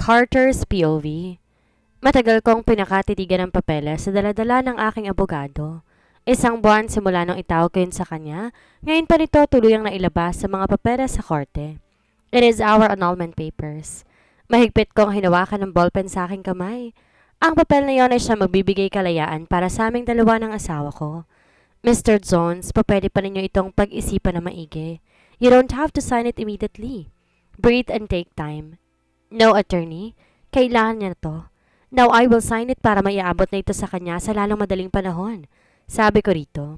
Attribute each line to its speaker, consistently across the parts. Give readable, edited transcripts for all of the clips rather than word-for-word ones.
Speaker 1: Carter's POV. Matagal kong pinakatitigan ng papeles sa daladala ng aking abogado. Isang buwan simula nung itawag ko yun sa kanya, ngayon pa nito tuluyang nailabas sa mga papeles sa korte. It is our annulment papers. Mahigpit kong hinawakan ng ballpen sa aking kamay. Ang papel na yon ay siya magbibigay kalayaan para sa aming dalawa ng asawa ko. Mr. Jones, papwede pa ninyo itong pag-isipan na maigi. You don't have to sign it immediately. Breathe and take time. No, attorney. Kailangan niya to. Now I will sign it para maiabot na ito sa kanya sa lalong madaling panahon. Sabi ko rito.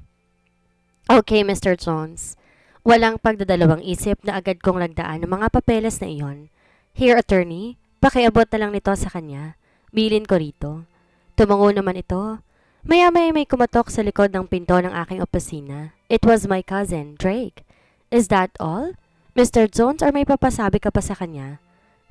Speaker 1: Okay, Mr. Jones. Walang pagdadalawang isip na agad kong lagdaan ng mga papeles na iyon. Here, attorney. Pakiabot na lang nito sa kanya. Bilin ko rito. Tumango naman ito. Maya-maya may kumatok sa likod ng pinto ng aking opisina. It was my cousin, Drake. Is that all? Mr. Jones, or may papasabi ka pa sa kanya?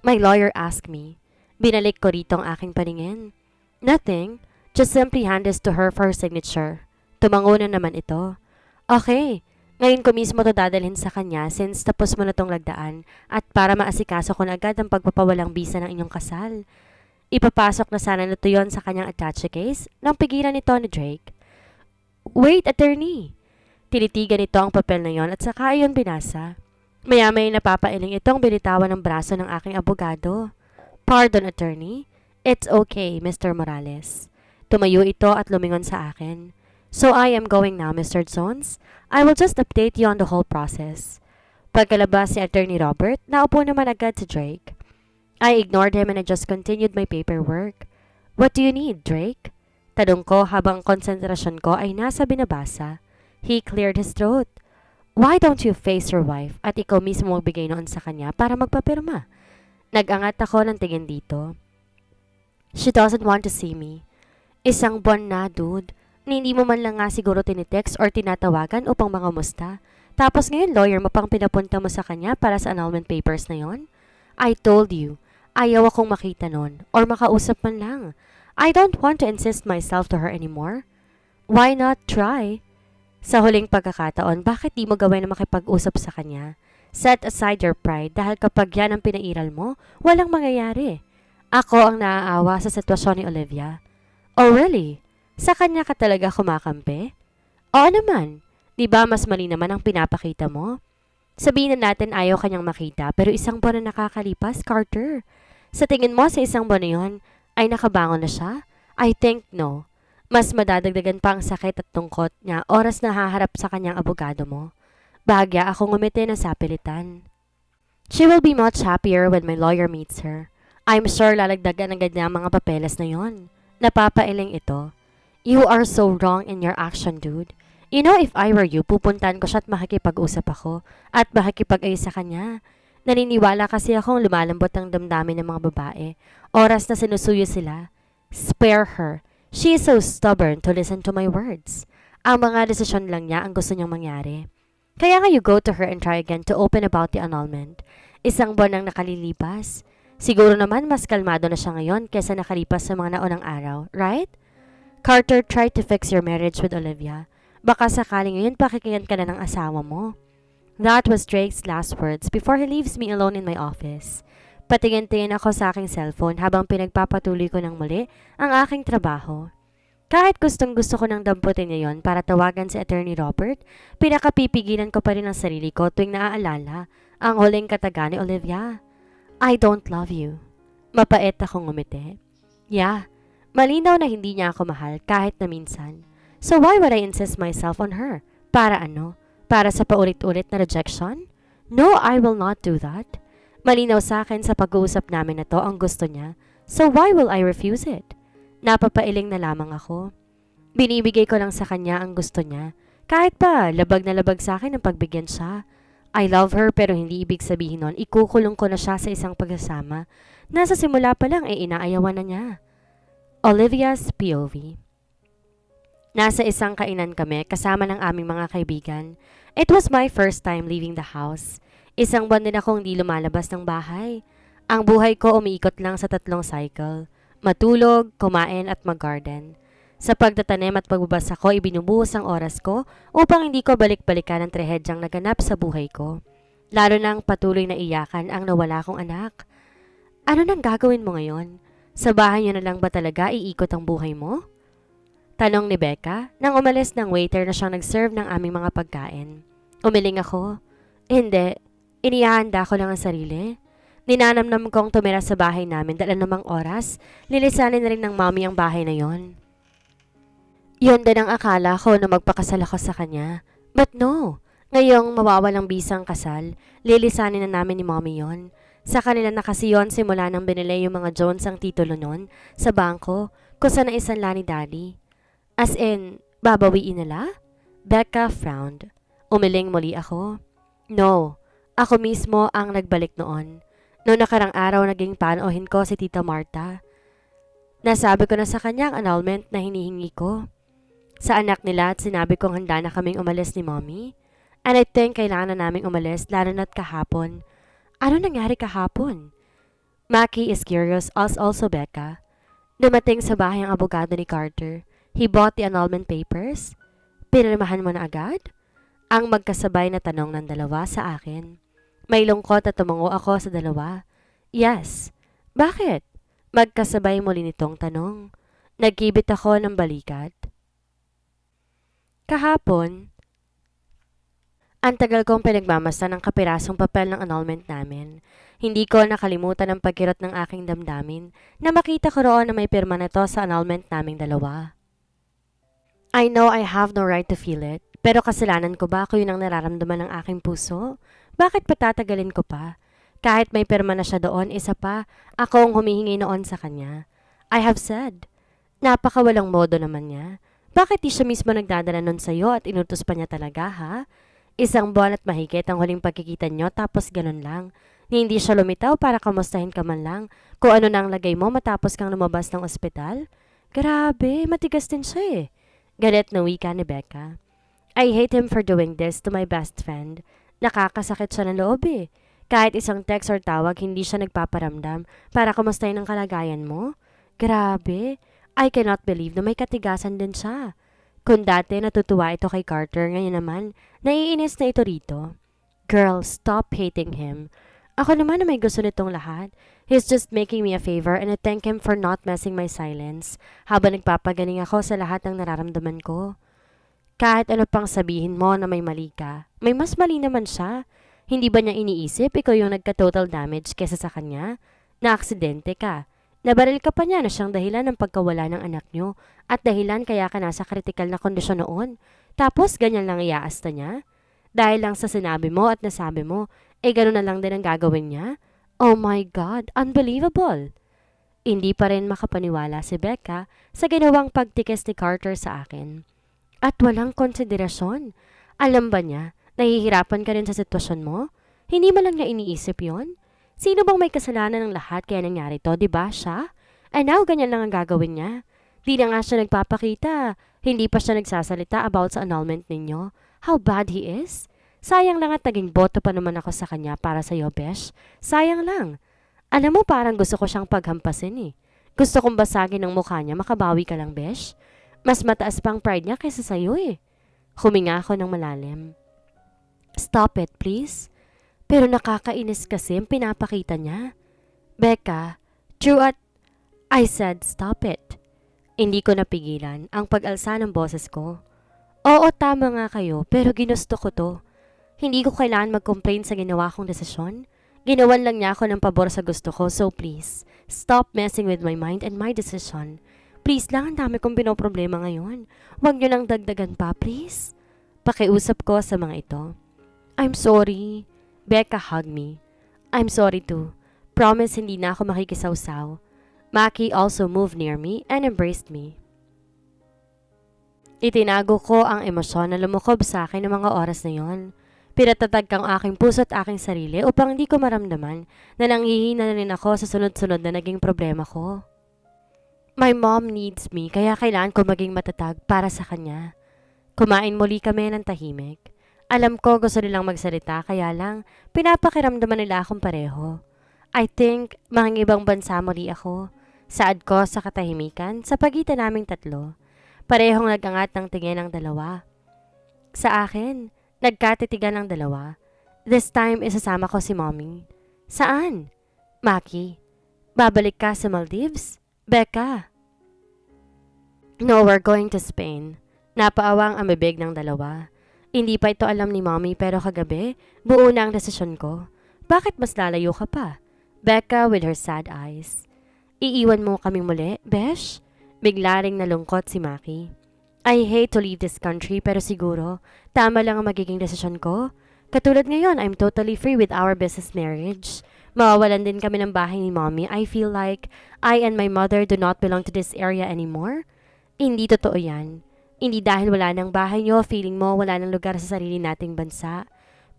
Speaker 1: My lawyer asked me. Binalik ko rito ang aking paningin. Nothing. Just simply hand this to her for her signature. Tumango na naman ito. Okay. Ngayon ko mismo to dadalhin sa kanya since tapos mo na tong lagdaan at para maasikaso ko na agad ang pagpapawalang bisa ng inyong kasal. Ipapasok na sana nito yon sa kanyang attache case nang pigilan nito ni Drake. Wait, attorney! Tinitigan nito ang papel na yon at saka iyon binasa. Maya-may napapailing itong binitawan ng braso ng aking abogado. Pardon, attorney. It's okay, Mr. Morales. Tumayo ito at lumingon sa akin. So I am going now, Mr. Jones. I will just update you on the whole process. Pagkalabas si Attorney Robert, naupo naman agad si Drake. I ignored him and I just continued my paperwork. What do you need, Drake? Tanong ko habang konsentrasyon ko ay nasa binabasa. He cleared his throat. Why don't you face your wife at ikaw mismo magbigay noon sa kanya para magpapirma? Nag-angat ako ng tingin dito. She doesn't want to see me. Isang buwan na, dude. Hindi mo man lang nga siguro tinitext or tinatawagan upang mangamusta. Tapos ngayon lawyer mo pang pinapunta mo sa kanya para sa annulment papers na yon? I told you, ayaw akong makita nun or makausap man lang. I don't want to insist myself to her anymore. Why not try? Sa huling pagkakataon, bakit di mo gawin na makipag-usap sa kanya? Set aside your pride dahil kapag yan ang pinairal mo, walang mangyayari. Ako ang naaawa sa sitwasyon ni Olivia. Oh really? Sa kanya ka talaga kumakampi? Oo naman. Di ba mas mali naman ang pinapakita mo? Sabihin na natin ayaw kanyang makita pero isang buwan na nakakalipas, Carter. Sa tingin mo sa isang buwan na yun, ay nakabangon na siya? I think no. Mas madadagdagan pa ang sakit at tungkot niya oras na haharap sa kanyang abogado mo. Bahagya akong ngumiti na sapilitan. She will be much happier when my lawyer meets her. I'm sure lalagdagan agad niya ang mga papeles na yon. Napapailing ito. You are so wrong in your action, dude. You know, if I were you, pupuntahan ko siya at makikipag-usap ako at makikipag-ayos sa kanya. Naniniwala kasi akong lumalambot ang damdamin ng mga babae. Oras na sinusuyo sila. Spare her. She is so stubborn to listen to my words. Ang mga desisyon lang niya ang gusto niyang mangyari. Kaya nga you go to her and try again to open about the annulment. Isang buwan nang nakalilipas. Siguro naman mas kalmado na siya ngayon kesa nakalipas sa mga naunang araw, right? Carter, try to fix your marriage with Olivia. Baka sakaling ngayon pakikinggan ka na ng asawa mo. That was Drake's last words before he leaves me alone in my office. Patingin-tingin ako sa aking cellphone habang pinagpapatuloy ko ng muli ang aking trabaho. Kahit gustong-gusto ko ng damputin niya yon para tawagan si Attorney Robert, pinakapipigilan ko pa rin ang sarili ko tuwing naaalala ang huling kataga ni Olivia. I don't love you. Mapait akong ngumiti. Yeah, malinaw na hindi niya ako mahal kahit na minsan. So why would I insist myself on her? Para ano? Para sa paulit-ulit na rejection? No, I will not do that. Malinaw sa akin sa pag-uusap namin na to ang gusto niya. So why will I refuse it? Napapailing na lamang ako. Binibigay ko lang sa kanya ang gusto niya. Kahit pa, labag na labag sa akin ang pagbigyan siya. I love her pero hindi ibig sabihin nun ikukulong ko na siya sa isang pagsasama. Nasa simula pa lang ay inaayawan na niya. Olivia's POV. Nasa isang kainan kami kasama ng aming mga kaibigan. It was my first time leaving the house. Isang buwan din akong di lumalabas ng bahay. Ang buhay ko umiikot lang sa 3 cycle. Matulog, kumain at mag-garden. Sa pagtatanim at pagbabasa ko, ibinubuhos ang oras ko upang hindi ko balik-balikan ang trahedyang naganap sa buhay ko. Lalo nang patuloy na iyakan ang nawala kong anak. Ano nang gagawin mo ngayon? Sa bahay niyo na lang ba talaga iikot ang buhay mo? Tanong ni Becca nang umalis ng waiter na siyang nag-serve ng aming mga pagkain. Umiling ako. Hindi. Inihahanda ko lang ang sarili. Ninanamnam kong tumira sa bahay namin dahil namang oras, lilisanin na rin ng mommy ang bahay na yon. Yun din ang akala ko na magpakasal ako sa kanya. But no. Ngayong mawawalang bisang kasal, lilisanin na namin ni mommy yon. Sa kanila na kasi yun simula nang binili yung mga Jones ang titulo nun sa bangko kung saan naisanla ni daddy. As in, babawiin nila? Becca frowned. Umiling muli ako. No, ako mismo ang nagbalik noon. Noong nakarang araw naging panoohin ko si Tita Marta. Nasabi ko na sa kanya ang annulment na hinihingi ko. Sa anak nila at sinabi kong handa na kaming umalis ni Mommy. And I think kailangan na naming umalis lalo na't kahapon. Ano nangyari kahapon? Maki is curious as also Becca. Dumating sa bahay ang abogado ni Carter. He bought the annulment papers. Pinirmahan mo na agad? Ang magkasabay na tanong ng dalawa sa akin. May lungkot at tumango ako sa dalawa. Yes. Bakit? Magkasabay muli nitong tanong. Nagkibit ako ng balikat. Kahapon, ang tagal kong pinagmamasa ng kapirasong papel ng annulment namin. Hindi ko nakalimutan ang pagkirot ng aking damdamin na makita ko roon na may pirma na to sa annulment naming dalawa. I know I have no right to feel it, pero kasalanan ko ba kung yun ang nararamdaman ng aking puso? Bakit patatagalin ko pa? Kahit may pirma na siya doon, isa pa, ako ang humihingi noon sa kanya. I have said, napakawalang modo naman niya. Bakit di siya mismo nagdadala nun sa'yo at inutos pa niya talaga, ha? Isang buwan at mahigit ang huling pagkikita niyo tapos ganun lang. Hindi siya lumitaw para kamustahin ka man lang kung ano na ang lagay mo matapos kang lumabas ng ospital. Grabe, matigas din siya eh. Galit na wika ni Becca. I hate him for doing this to my best friend. Nakakasakit siya ng loob eh. Kahit isang text or tawag, hindi siya nagpaparamdam para kamustahin ang kalagayan mo. Grabe, I cannot believe na may katigasan din siya. Kung dati natutuwa ito kay Carter, ngayon naman, naiinis na ito rito. Girl, stop hating him. Ako naman na may gusto nitong lahat. He's just making me a favor and I thank him for not messing my silence habang nagpapagaling ako sa lahat ng nararamdaman ko. Kahit ano pang sabihin mo na may mali ka, may mas mali naman siya. Hindi ba niya iniisip ikaw yung nagka-total damage kesa sa kanya? Na-aksidente ka. Nabaril ka pa niya na siyang dahilan ng pagkawala ng anak niyo at dahilan kaya ka nasa kritikal na kondisyon noon. Tapos ganyan lang iaasta niya? Dahil lang sa sinabi mo at nasabi mo, gano'n na lang din ang gagawin niya? Oh my God, unbelievable! Hindi pa rin makapaniwala si Becca sa ginawang pagtikis ni Carter sa akin. At walang konsiderasyon. Alam ba niya, nahihirapan ka rin sa sitwasyon mo? Hindi mo lang niya iniisip yon? Sino bang may kasalanan ng lahat kaya nangyari to, di ba siya? And now, ganyan lang ang gagawin niya. Di na nga siya nagpapakita. Hindi pa siya nagsasalita about sa annulment ninyo. How bad he is? Sayang lang at naging boto pa naman ako sa kanya para sa iyo, Besh. Sayang lang. Alam mo, parang gusto ko siyang paghampasin eh. Gusto kong basagin ang mukha niya, makabawi ka lang, Besh. Mas mataas pang pride niya kaysa sa'yo eh. Huminga ako ng malalim. Stop it, please. Pero nakakainis kasi ang pinapakita niya. Becca, true at... I said stop it. Hindi ko napigilan ang pag-alsa ng boses ko. Oo, tama nga kayo, pero ginusto ko to. Hindi ko kailangan mag-complain sa ginawa kong desisyon. Ginawan lang niya ako ng pabor sa gusto ko, so please, stop messing with my mind and my decision. Please lang, ang dami kong pinoproblema ngayon. Huwag niyo lang dagdagan pa, please. Pakiusap ko sa mga ito. I'm sorry. Becca hugged me. I'm sorry too. Promise hindi na ako makikisawsaw. Maki also moved near me and embraced me. Itinago ko ang emosyon na lumukob sa akin ng mga oras na yon. Pinatatag kang aking puso at aking sarili upang hindi ko maramdaman na nanghihina na rin ako sa sunod-sunod na naging problema ko. My mom needs me kaya kailangan ko maging matatag para sa kanya. Kumain muli kami ng tahimik. Alam ko gusto nilang magsalita kaya lang pinapakiramdaman nila akong pareho. I think mga ibang bansa muli ako. Saad ko sa katahimikan sa pagitan naming tatlo. Parehong nagangat ng tingin ng dalawa. Sa akin, nagkatitigan ng dalawa. This time isasama ko si Mommy. Saan? Maki. Babalik ka sa Maldives? Becca! No, we're going to Spain. Napaawang ang bibig ng dalawa. Hindi pa ito alam ni Mommy pero kagabi, buo na ang desisyon ko. Bakit mas lalayo ka pa? Becca with her sad eyes. Iiwan mo kaming muli, Besh? Bigla ring nalungkot si Maki. I hate to leave this country pero siguro, tama lang ang magiging desisyon ko. Katulad ngayon, I'm totally free with our business marriage. Mawawalan din kami ng bahay ni Mommy. I feel like I and my mother do not belong to this area anymore. Hindi totoo yan. Hindi dahil wala ng bahay nyo, feeling mo wala ng lugar sa sarili nating bansa.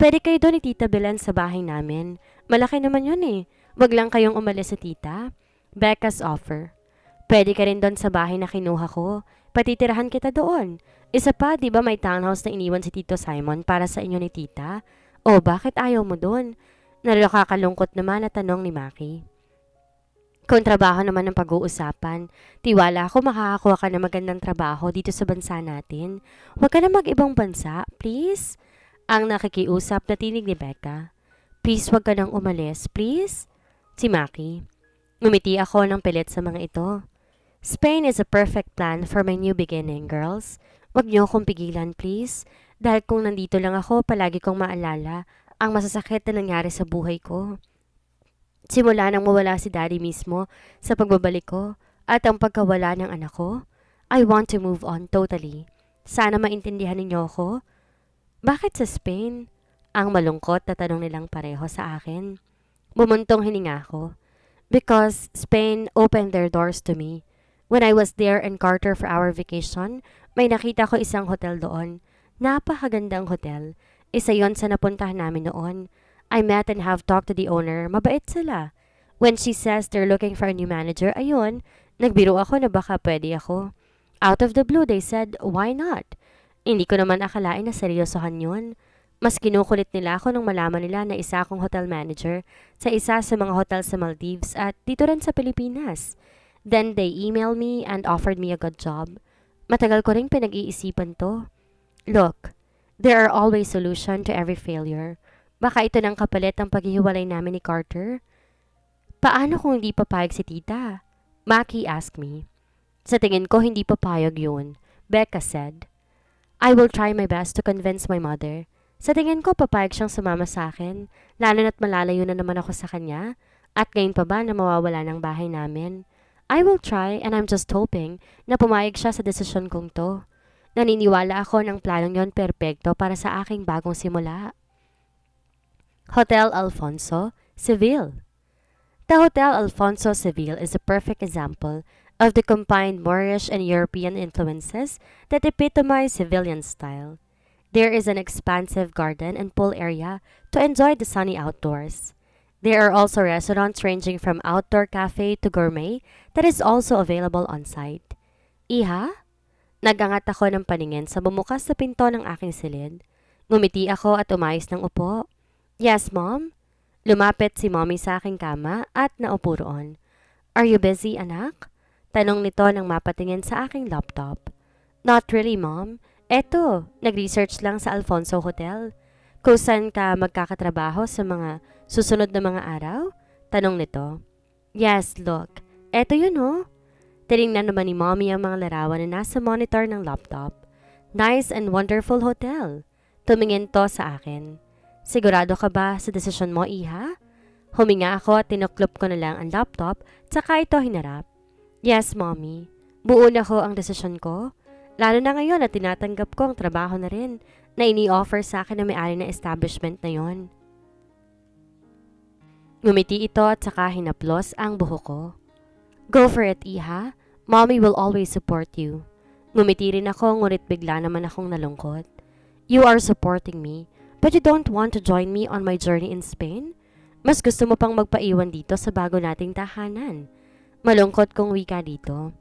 Speaker 1: Pwede kayo doon ni Tita Belen sa bahay namin. Malaki naman yun eh. Wag lang kayong umalis sa tita. Becca's offer. Pwede ka rin doon sa bahay na kinuha ko. Patitirahan kita doon. Isa pa, di ba may townhouse na iniwan si Tito Simon para sa inyo ni Tita? O bakit ayaw mo doon? Nakakalungkot naman na tanong ni Maki. Kung trabaho naman ang pag-uusapan, tiwala ako makakakuha ka ng magandang trabaho dito sa bansa natin. Huwag ka na mag-ibang bansa, please. Ang nakikiusap na tinig ni Becca. Please huwag ka nang umalis, please. Si Maki. Ngumiti ako ng pilit sa mga ito. Spain is a perfect plan for my new beginning, girls. Huwag niyo akong pigilan, please. Dahil kung nandito lang ako, palagi kong maalala ang masasakit na nangyari sa buhay ko. Simula nang mawala si Daddy mismo sa pagbabalik ko at ang pagkawala ng anak ko, I want to move on totally. Sana maintindihan ninyo ako. Bakit sa Spain? Ang malungkot na tanong nilang pareho sa akin. Bumuntong hininga ko. Because Spain opened their doors to me. When I was there in Carter for our vacation, may nakita ko isang hotel doon. Napakagandang hotel. Isa yon sa napuntahan namin noon. I met and have talked to the owner. Mabait sila. When she says they're looking for a new manager, ayun, nagbiro ako na baka pwede ako. Out of the blue, they said, why not? Hindi ko naman akalain na seryosohan yun. Mas kinukulit nila ako nung malaman nila na isa akong hotel manager sa isa sa mga hotel sa Maldives at dito rin sa Pilipinas. Then they emailed me and offered me a good job. Matagal ko rin pinag-iisipan to. Look, there are always solutions to every failure. Baka ito ng kapalit ang paghihiwalay namin ni Carter. Paano kung hindi papayag si tita? Maki asked me. Sa tingin ko hindi papayag yun, Becca said. I will try my best to convince my mother. Sa tingin ko papayag siyang sumama sa akin, lalo na't malalayo na naman ako sa kanya. At ngayon pa ba na mawawala ng bahay namin? I will try and I'm just hoping na pumayag siya sa desisyon kong to. Naniniwala ako ng planong yon perpekto para sa aking bagong simula. Hotel Alfonso, Seville. The Hotel Alfonso Seville is a perfect example of the combined Moorish and European influences that epitomize Sevillian style. There is an expansive garden and pool area to enjoy the sunny outdoors. There are also restaurants ranging from outdoor cafe to gourmet that is also available on site. Iha? Nagangat ako ng paningin sa bumukas na pinto ng aking silid. Ngumiti ako at umayos ng upo. Yes, Mom? Lumapit si Mommy sa aking kama at naupo roon. Are you busy, anak? Tanong nito nang mapatingin sa aking laptop. Not really, Mom. Eto, nag-research lang sa Alfonso Hotel. Kung saan ka magkakatrabaho sa mga susunod na mga araw? Tanong nito. Yes, look. Eto yun, oh. Tinignan naman ni Mommy ang mga larawan na nasa monitor ng laptop. Nice and wonderful hotel. Tumingin to sa akin. Sigurado ka ba sa desisyon mo, Iha? Huminga ako at tinuklop ko na lang ang laptop, tsaka ito hinarap. Yes, Mommy. Buo na ko ang desisyon ko. Lalo na ngayon na tinatanggap ko ang trabaho na rin na ini-offer sa akin na may-ari na establishment na yon. Ngumiti ito at saka hinaplos ang buhok ko. Go for it, Iha. Mommy will always support you. Ngumiti rin ako ngunit bigla naman akong nalungkot. You are supporting me. But you don't want to join me on my journey in Spain? Mas gusto mo pang magpaiwan dito sa bago nating tahanan. Malungkot kong wika dito.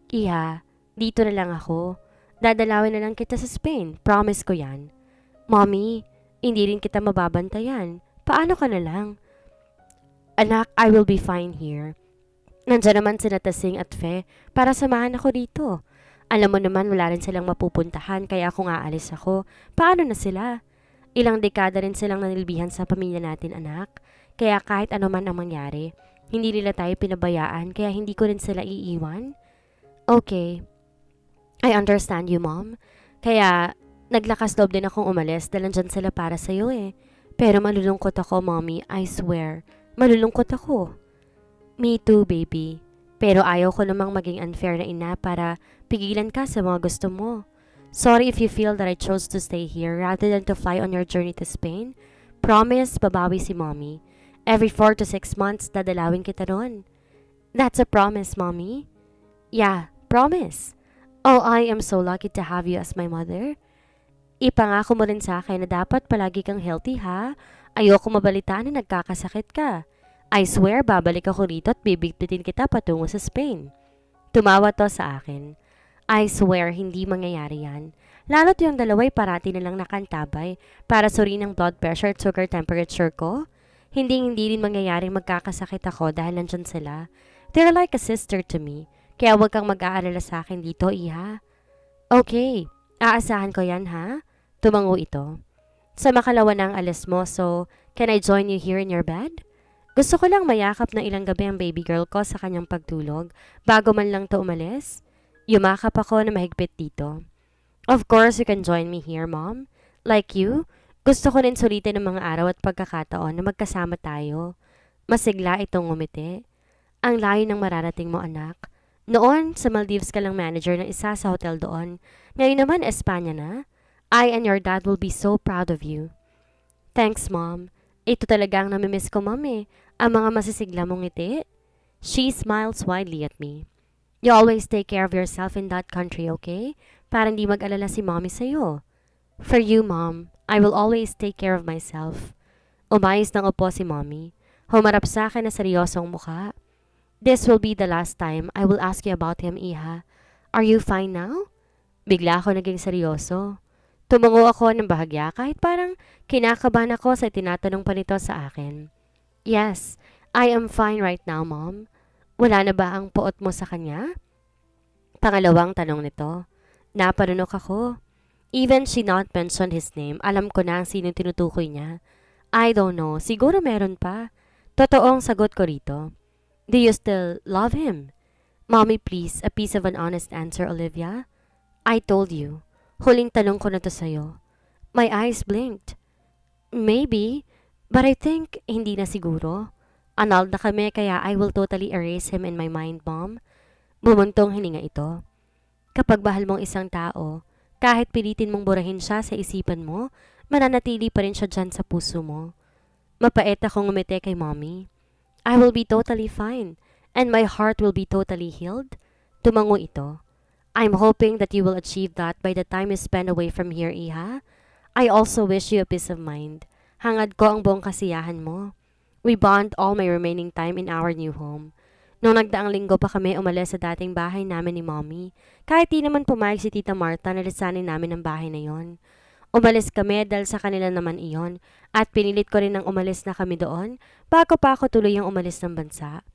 Speaker 1: Iha, dito na lang ako. Dadalawin na lang kita sa Spain. Promise ko yan. Mommy, hindi rin kita mababantayan. Paano ka na lang? Anak, I will be fine here. Nandiyan naman sina Tasing at Fe para samahan ako dito. Alam mo naman wala rin silang mapupuntahan kaya kung aalis ako, paano na sila? Ilang dekada rin silang nanilbihan sa pamilya natin, anak. Kaya kahit ano man ang mangyari, Hindi nila tayo pinabayaan kaya hindi ko rin sila iiwan. Okay, I understand you, Mom. Kaya naglakas loob din akong umalis dahil nandyan sila para sa'yo eh. Pero malulungkot ako, Mommy. I swear. Malulungkot ako. Me too, baby. Pero ayaw ko namang maging unfair na ina para pigilan ka sa mga gusto mo. Sorry if you feel that I chose to stay here rather than to fly on your journey to Spain. Promise, babawi si Mommy. Every 4 to 6 months, dadalawin kita ron. That's a promise, Mommy. Yeah, promise. Oh, I am so lucky to have you as my mother. Ipangako mo rin sa akin na dapat palagi kang healthy ha. Ayoko mabalitaan na nagkakasakit ka. I swear babalik ako rito at bibigpitin kita patungo sa Spain. Tumawa to sa akin. I swear hindi mangyayari yan. Lalo't yung dalawa'y parati nilang nakantabay para suriin ang blood pressure at sugar temperature ko. Hindi rin mangyayaring magkakasakit ako dahil nandyan sila. They're like a sister to me. Kaya huwag kang mag-aalala sa akin dito, Iha. Okay, aasahan ko yan ha. Tumango ito. Sa makalawa na ang alis mo, so can I join you here in your bed? Gusto ko lang mayakap ng ilang gabi ang baby girl ko sa kanyang pagtulog bago man lang to umalis. Yumakap ako na mahigpit dito. Of course, you can join me here, Mom. Like you, gusto ko rin sulitin ng mga araw at pagkakataon na magkasama tayo. Masigla itong ngumiti. Ang layo ng mararating mo, anak. Noon, sa Maldives ka lang manager ng isa sa hotel doon. Ngayon naman, Espanya na. I and your dad will be so proud of you. Thanks, Mom. Ito talaga ang namimiss ko, Mom eh. Ang mga masisigla mong ngiti. She smiles widely at me. You always take care of yourself in that country, okay? Para hindi mag-alala si Mommy sa'yo. For you, Mom, I will always take care of myself. Umayos ng upo si Mommy. Humarap sa akin na seryosong mukha. This will be the last time I will ask you about him, Iha. Are you fine now? Bigla ako naging seryoso. Tumango ako ng bahagya kahit parang kinakabahan ako sa tinatanong pa nito sa akin. Yes, I am fine right now, Mom. Wala na ba ang puot mo sa kanya? Pangalawang tanong nito. Napanunok ako. Even she not mentioned his name, alam ko na ang sinong tinutukoy niya. I don't know, siguro meron pa. Totoong sagot ko rito. Do you still love him? Mommy, please, a piece of an honest answer, Olivia. I told you. Huling tanong ko na to sa'yo. My eyes blinked. Maybe, but I think hindi na siguro. Annulled na kami kaya I will totally erase him in my mind, Mom. Bumuntong hininga ito. Kapag bahal mong isang tao, kahit pilitin mong burahin siya sa isipan mo, mananatili pa rin siya dyan sa puso mo. Mapait akong ngumiti kay Mommy. I will be totally fine, and my heart will be totally healed. Tumango ito. I'm hoping that you will achieve that by the time you spend away from here, Iha. I also wish you a peace of mind. Hangad ko ang buong kasiyahan mo. We bond all my remaining time in our new home. Noong nagdaang linggo pa kami umalis sa dating bahay namin ni Mommy, kahit di naman pumayag si Tita Marta na lisanin namin ang bahay na yon. Umalis kami dahil sa kanila naman iyon at pinilit ko rin ng umalis na kami doon bago pa ako tuluyang umalis ng bansa.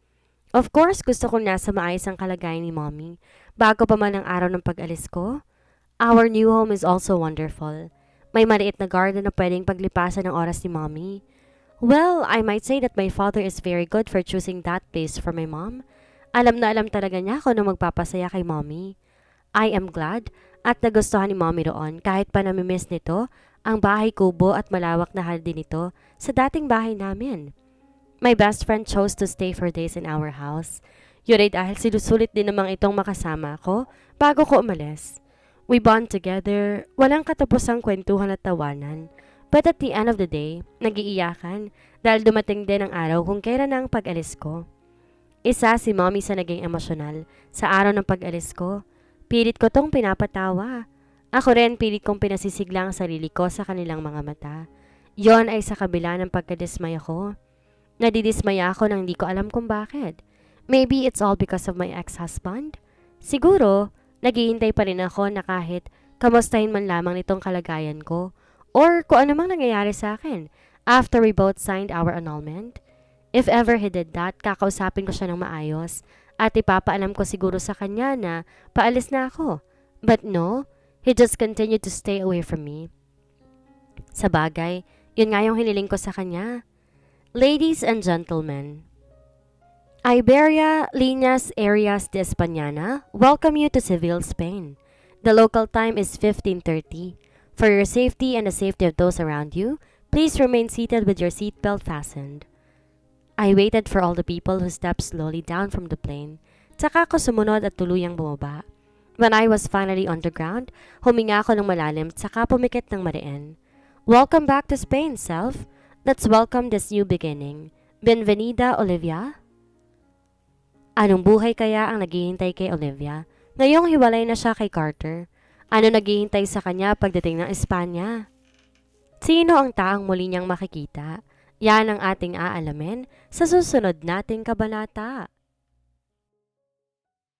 Speaker 1: Of course, gusto kong nasa maayos ang kalagayan ni Mommy bago pa man ang araw ng pag-alis ko. Our new home is also wonderful. May maliit na garden na pwedeng paglipasan ng oras ni Mommy. Well, I might say that my father is very good for choosing that place for my mom. Alam na alam talaga niya kung ano magpapasaya kay Mommy. I am glad at nagustuhan ni Mommy roon kahit pa namimiss nito ang bahay kubo at malawak na hardin nito sa dating bahay namin. My best friend chose to stay for days in our house. Yun ay dahil sinusulit din namang itong makasama ako bago ko umalis. We bond together, walang katapusang kwentuhan at tawanan. But at the end of the day, nagiiyakan dahil dumating din ang araw kung kailan na ang pag-alis ko. Isa si Mommy sa naging emosyonal sa araw ng pag-alis ko. Pilit ko tong pinapatawa. Ako rin pilit kong pinasisigla ang sarili ko sa kanilang mga mata. Yon ay sa kabila ng pagkadismaya ko. Nadidismaya ako nang hindi ko alam kung bakit. Maybe it's all because of my ex-husband? Siguro, naghihintay pa rin ako na kahit kamustahin man lamang nitong kalagayan ko or kung ano mang nangyayari sa akin after we both signed our annulment. If ever he did that, kakausapin ko siya ng maayos at ipapaalam ko siguro sa kanya na paalis na ako. But no, he just continued to stay away from me. Sa bagay, yun nga yung hiniling ko sa kanya. Ladies and gentlemen, Iberia Líneas Aéreas de España welcome you to Seville, Spain. The local time is 15:30. For your safety and the safety of those around you, please remain seated with your seatbelt fastened. I waited for all the people who stepped slowly down from the plane. Tsaka ako sumunod at tuluyang bumaba. When I was finally on the ground, huminga ako ng malalim tsaka pumikit ng mariin. Welcome back to Spain, self. Let's welcome this new beginning. Bienvenida, Olivia. Anong buhay kaya ang naghihintay kay Olivia? Ngayong hiwalay na siya kay Carter. Ano naghihintay sa kanya pagdating ng Espanya? Sino ang taong muli niyang makikita? Yan ang ating aalamin sa susunod nating kabanata.